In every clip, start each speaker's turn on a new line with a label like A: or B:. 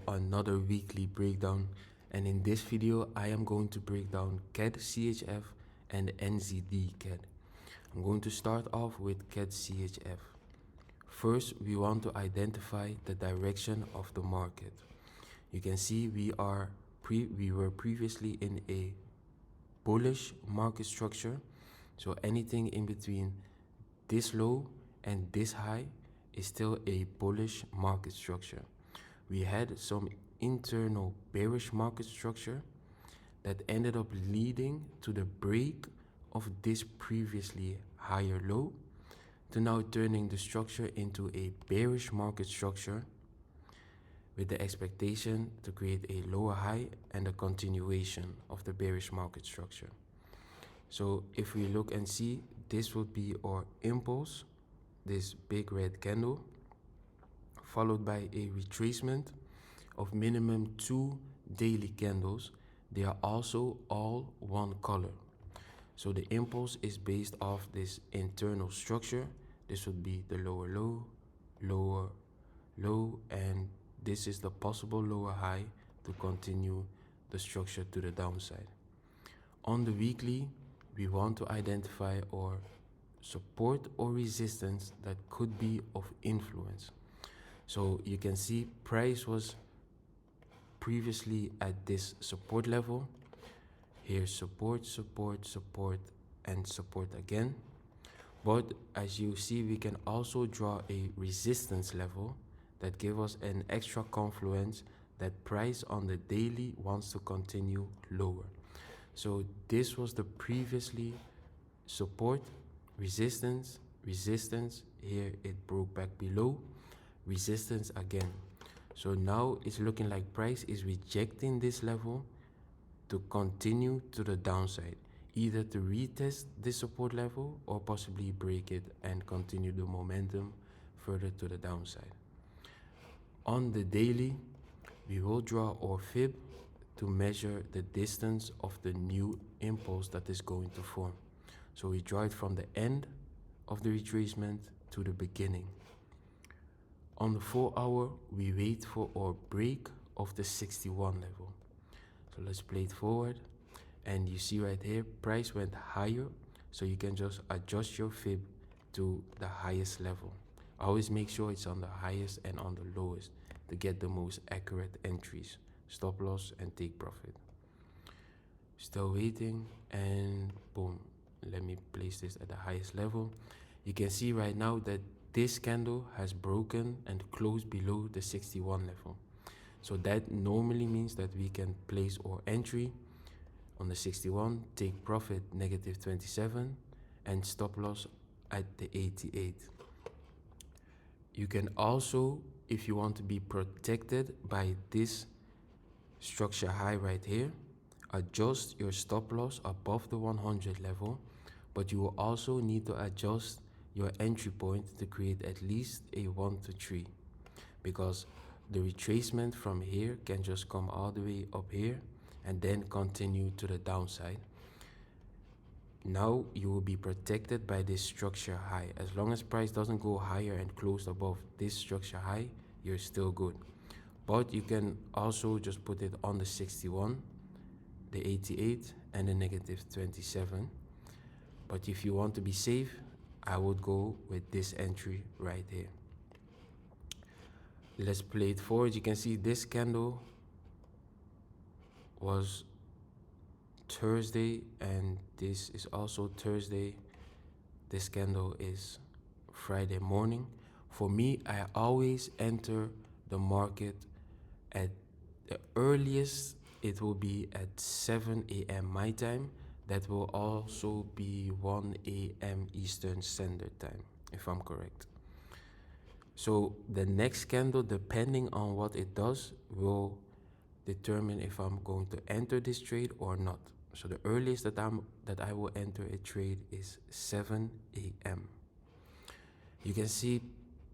A: another weekly breakdown, and in this video I am going to break down CAD CHF and NZD CAD. I'm going to start off with CAD CHF. First, we want to identify the direction of the market. You can see we were previously in a bullish market structure, so anything in between this low and this high is still a bullish market structure. We had some internal bearish market structure that ended up leading to the break of this previously higher low, to now turning the structure into a bearish market structure with the expectation to create a lower high and a continuation of the bearish market structure. So if we look and see, this would be our impulse, this big red candle, followed by a retracement of minimum 2 daily candles. They are also all one color. So the impulse is based off this internal structure. This would be the lower low, lower low, and this is the possible lower high to continue the structure to the downside. On the weekly, we want to identify our support or resistance that could be of influence. So you can see price was previously at this support level. Here's support, support, support, and support again. But as you see, we can also draw a resistance level that gives us an extra confluence that price on the daily wants to continue lower. So this was the previously support, resistance, resistance. Here it broke back below, resistance again. So now it's looking like price is rejecting this level to continue to the downside, either to retest this support level or possibly break it and continue the momentum further to the downside. On the daily, we will draw our fib to measure the distance of the new impulse that is going to form. So we draw it from the end of the retracement to the beginning. On the 4 hour, we wait for our break of the 61 level. So let's play it forward, and you see right here, price went higher, so you can just adjust your fib to the highest level. Always make sure it's on the highest and on the lowest to get the most accurate entries, stop loss and take profit. Still waiting, and boom, let me place this at the highest level. You can see right now that this candle has broken and closed below the 61 level. So that normally means that we can place our entry on the 61, take profit negative 27, and stop loss at the 88. You can also, if you want to be protected by this structure high right here, adjust your stop loss above the 100 level, but you will also need to adjust your entry point to create at least a 1 to 3, because the retracement from here can just come all the way up here and then continue to the downside. Now you will be protected by this structure high. As long as price doesn't go higher and close above this structure high, you're still good. But you can also just put it on the 61, the 88, and the negative 27. But if you want to be safe, I would go with this entry right here. Let's play it forward. You can see this candle was Thursday, and this is also Thursday. This candle is Friday morning. For me, I always enter the market at the earliest. It will be at 7 a.m. my time. That will also be 1 a.m. Eastern Standard Time, if I'm correct. So the next candle, depending on what it does, will determine if I'm going to enter this trade or not. So the earliest that I will enter a trade is 7 a.m. You can see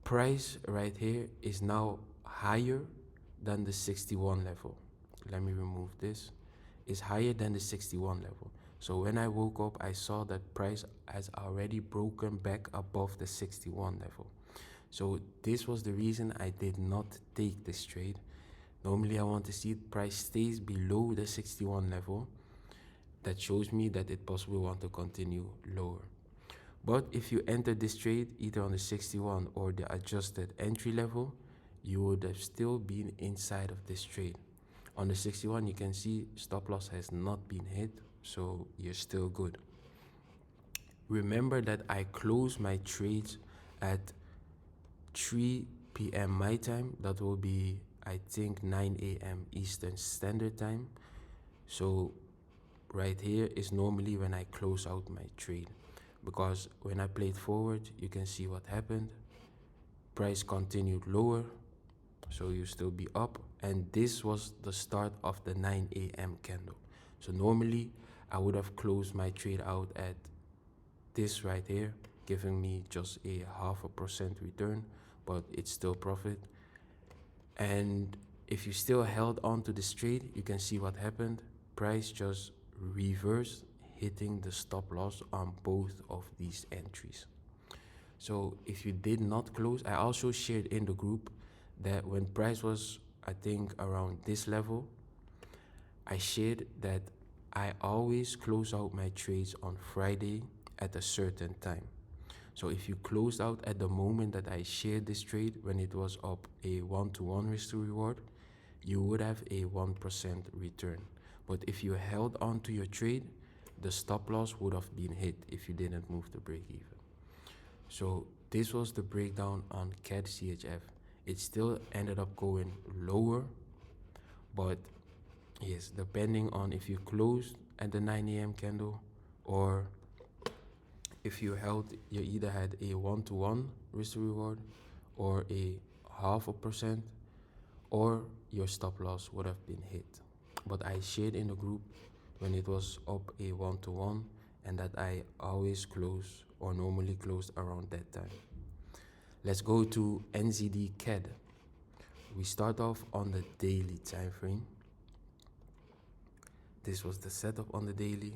A: price right here is now higher than the 61 level. Let me remove this. It's higher than the 61 level. So when I woke up, I saw that price has already broken back above the 61 level. So this was the reason I did not take this trade, Normally I want to see the price stays below the 61 level. That shows me that it possibly want to continue lower. But if you enter this trade either on the 61 or the adjusted entry level, you would have still been inside of this trade. On the 61, you can see stop loss has not been hit, so you're still good. Remember that I close my trades at 3 p.m. my time. That will be, I think, 9 a.m. Eastern Standard Time. So right here is normally when I close out my trade, because when I played forward, you can see what happened. Price continued lower, so you still be up, and this was the start of the 9 a.m. candle. So normally I would have closed my trade out at this right here, giving me just a 0.5% return, but it's still profit. And if you still held on to this trade, you can see what happened. Price just reversed, hitting the stop loss on both of these entries. So if you did not close, I also shared in the group that when price was, I think, around this level, I shared that I always close out my trades on Friday at a certain time. So if you closed out at the moment that I shared this trade, when it was up a 1-to-1 risk to reward, you would have a 1% return. But if you held on to your trade, the stop loss would have been hit if you didn't move the break even. So this was the breakdown on CAD CHF. It still ended up going lower, but yes, depending on if you closed at the 9 a.m. candle, or if you held, you either had a 1-to-1 risk to reward or a 0.5%, or your stop loss would have been hit. But I shared in the group when it was up a 1-to-1, and that I always close or normally close around that time. Let's go to NZD CAD. We start off on the daily time frame. This was the setup on the daily.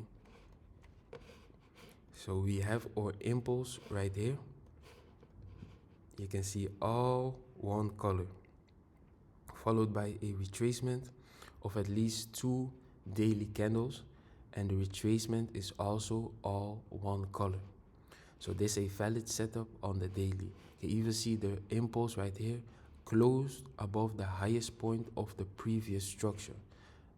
A: So we have our impulse right here. You can see all one color, followed by a retracement of at least 2 daily candles, and the retracement is also all one color. So this is a valid setup on the daily. You can even see the impulse right here closed above the highest point of the previous structure.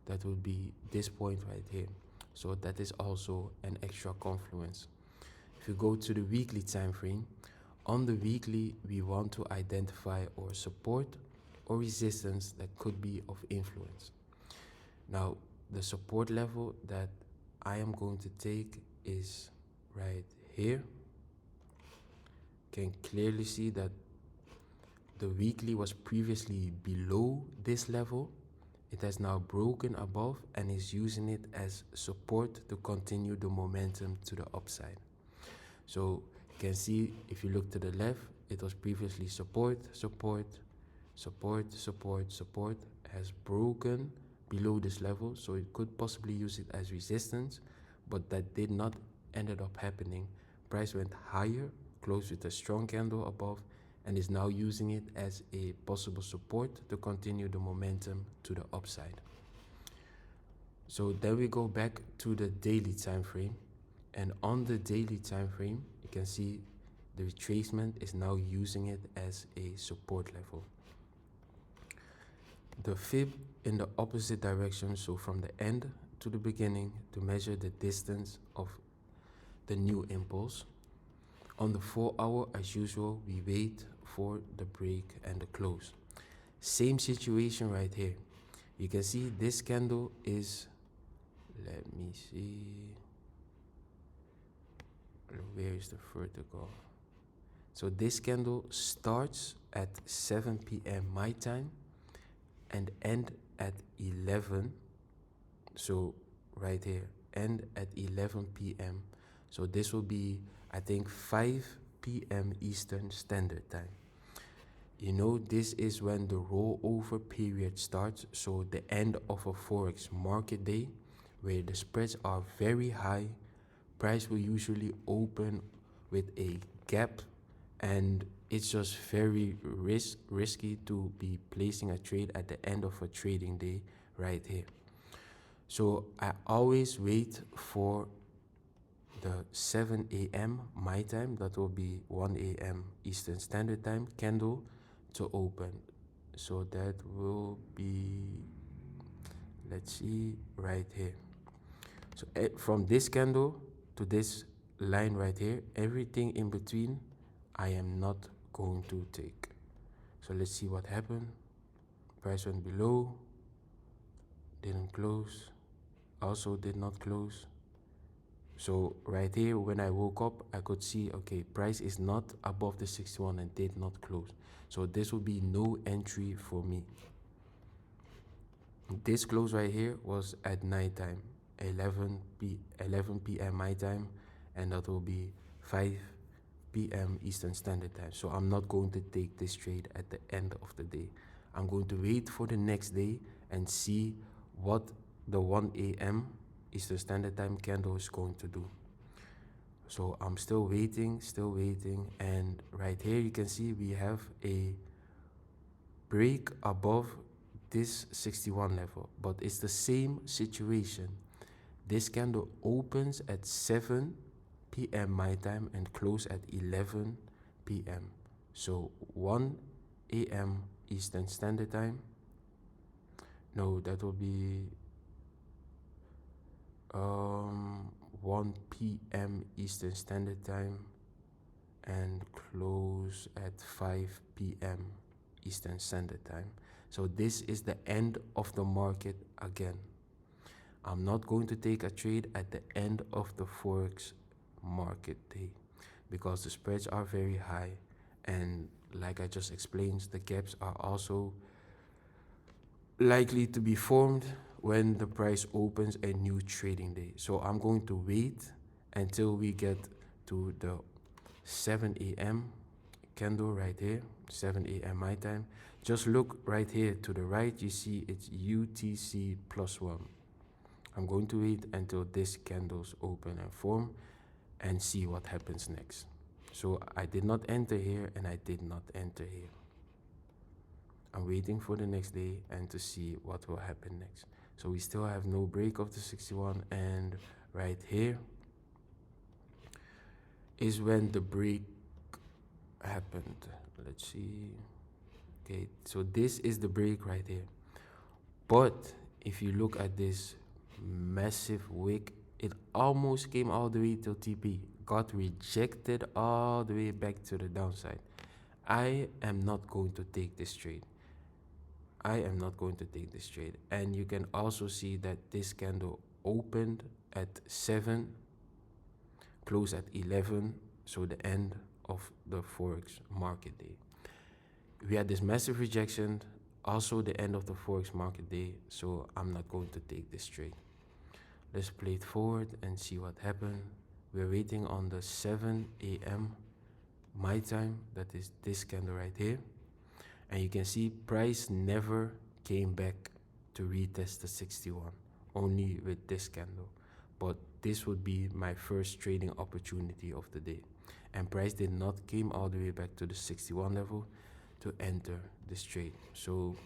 A: That would be this point right here. So that is also an extra confluence. If you go to the weekly time frame, on the weekly we want to identify our support or resistance that could be of influence. Now the support level that I am going to take is right here. Can clearly see that the weekly was previously below this level. It has now broken above and is using it as support to continue the momentum to the upside. So you can see, if you look to the left, it was previously support, support, support, support, support, has broken below this level, so it could possibly use it as resistance, but that did not ended up happening. Price went higher, closed with a strong candle above, and is now using it as a possible support to continue the momentum to the upside. So then we go back to the daily time frame, and on the daily time frame you can see the retracement is now using it as a support level. The fib in the opposite direction, so from the end to the beginning, to measure the distance of the new impulse. On the 4 hour, as usual, we wait for the break and the close. Same situation right here. You can see this candle is, let me see, where is the vertical? So this candle starts at 7 p.m. my time and end at 11. So right here, end at 11 p.m. So this will be, I think, 5 p.m. Eastern Standard Time. You know, this is when the rollover period starts, so the end of a Forex market day, where the spreads are very high. Price will usually open with a gap, and it's just very risky to be placing a trade at the end of a trading day right here. So I always wait for the 7 a.m. my time, that will be 1 a.m. Eastern Standard Time candle to open. So that will be, let's see, right here. So from this candle to this line right here, everything in between I am not going to take. So let's see what happened. Price went below, didn't close, also did not close. So right here, when I woke up, I could see, okay, price is not above the 61 and did not close. So this will be no entry for me. This close right here was at night time, 11 p.m. my time, and that will be 5 p.m. Eastern Standard Time. So I'm not going to take this trade at the end of the day. I'm going to wait for the next day and see what the 1 a.m. Eastern Standard Time candle is going to do. So I'm still waiting, and right here you can see we have a break above this 61 level, but it's the same situation. This candle opens at 7 p.m. my time and close at 11 p.m. So 1 a.m. Eastern Standard Time. No, that will be 1 p.m. Eastern Standard Time and close at 5 p.m. Eastern Standard Time. So this is the end of the market again. I'm not going to take a trade at the end of the Forex market day because the spreads are very high, and like I just explained, the gaps are also likely to be formed when the price opens a new trading day. So I'm going to wait until we get to the 7 a.m. candle right here, 7 a.m. my time. Just look right here to the right, you see it's UTC +1. I'm going to wait until this candles open and form and see what happens next. So I did not enter here and I did not enter here. I'm waiting for the next day and to see what will happen next. So we still have no break of the 61, and right here is when the break happened. Let's see. Okay, so this is the break right here. But if you look at this massive wick, it almost came all the way till TP, got rejected all the way back to the downside. I am not going to take this trade. I am not going to take this trade. And you can also see that this candle opened at 7, closed at 11, so the end of the Forex market day. We had this massive rejection, also the end of the Forex market day, so I'm not going to take this trade. Let's play it forward and see what happened. We're waiting on the 7 a.m. my time, that is this candle right here. And you can see price never came back to retest the 61, only with this candle. But this would be my first trading opportunity of the day. And price did not came all the way back to the 61 level to enter this trade. So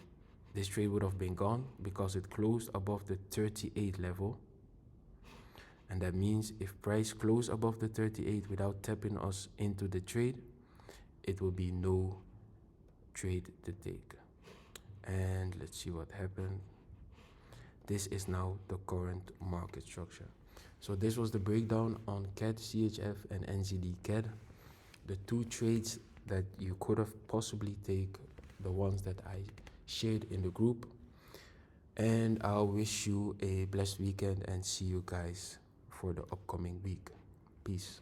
A: this trade would have been gone because it closed above the 38 level. And that means if price closed above the 38 without tapping us into the trade, it will be no trade to take. And let's see what happened. This is now the current market structure. So this was the breakdown on CAD, CHF and NZD CAD. The two trades that you could have possibly take, the ones that I shared in the group. And I'll wish you a blessed weekend and see you guys for the upcoming week. Peace.